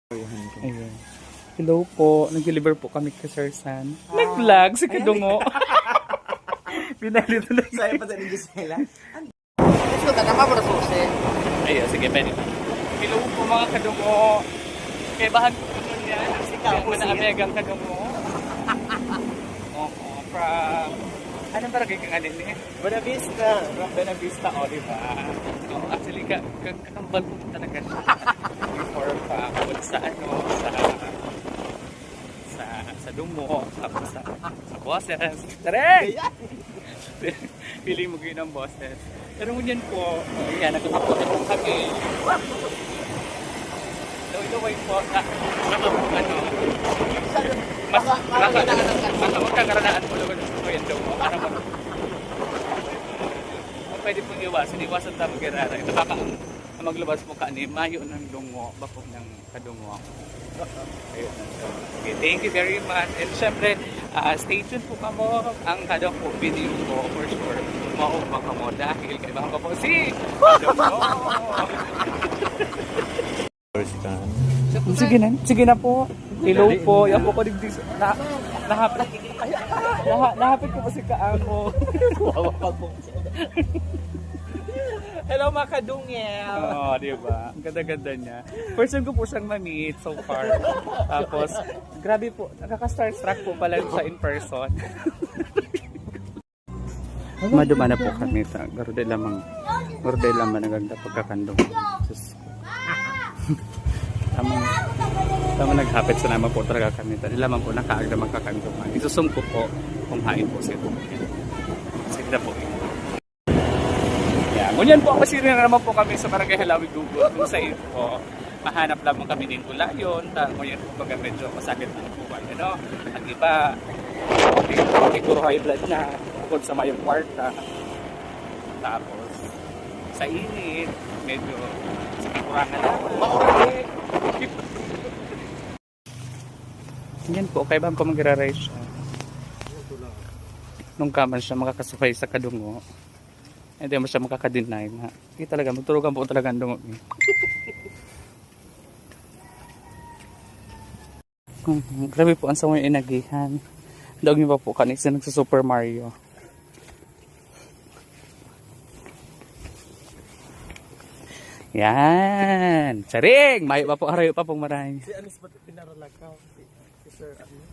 Ayun. Hello po. Nag-deliver po kami kay Sir San. Nag-vlog si Kadungo. Pinalito na Saya pa din Gisela. Gusto ka naman para susi. Ayun, sige, pwede pa. Hello po mga Kadungo. Kaya bahan ko po nun yan. Kaya mo na amegang Kadungo. Oo, from... Anong barangay kang alin eh? Buenavista. From Buenavista, o diba? Actually, kakambal po talaga siya. Before pa, kung sa ano, sa Dumo, tapos sa bosses. Tarek! Feeling mo yun ang bosses. Pero ngunyan po, yan, nagkakapunta po kami. Laway po, ano, mas magkakaranaan po lang gusto yan daw po. Para pwede pong iwasan tayo mag-irara. Ito baka maglabas mo ka ni mayo ng dungo, bakong ng kadungo. Ayun. Okay, thank you very much. And syempre, stay tuned po kamo. Ang kada po video ko, for sure, maubang kamo dahil kailangan pa po si Kadungo. Sige na po. Hello po. Yan po ko digdig. Nahapit ko po si Kaamo. Hello mga kadungel. Oo, diba? Ang ganda-ganda niya. First time ko po siyang ma-meet so far. Tapos, grabe po. Nakaka-starstruck po pala siya in person. Maduma na po kami. Garode lamang nagagda pagkakandong. Tama naghapit sa naman po talaga kami. Lamang po nakaagda magkakandong. Isusum ko po kung hain po siya. Sige na po. Ngunyan po, masiri na naman po kami sa Barangay Halawi Gugo. Kung sa po, mahanap lamang kami din kulayon. Ngunyan po pag medyo masakit ng buwan. Ano? Ang iba, siguro high blood na kung sa mayong kwarta. Tapos, sa init, medyo kurangan na. Makurang Ngunyan po, kaya ba ko mag-rise siya? Nung kaman siya makakasukay sa Kadungo. Hindi mo siya makaka-deny na. Hindi talaga, magturugan po talaga ang dungo. Grabe po ang samay inagihan. Daog niyo pa po kanisa nagsa Super Mario. Yan! Charing! Mayo pa po, arayo pa pong marami. Si Anis ba't pinaralakaw? Si Sir Anis?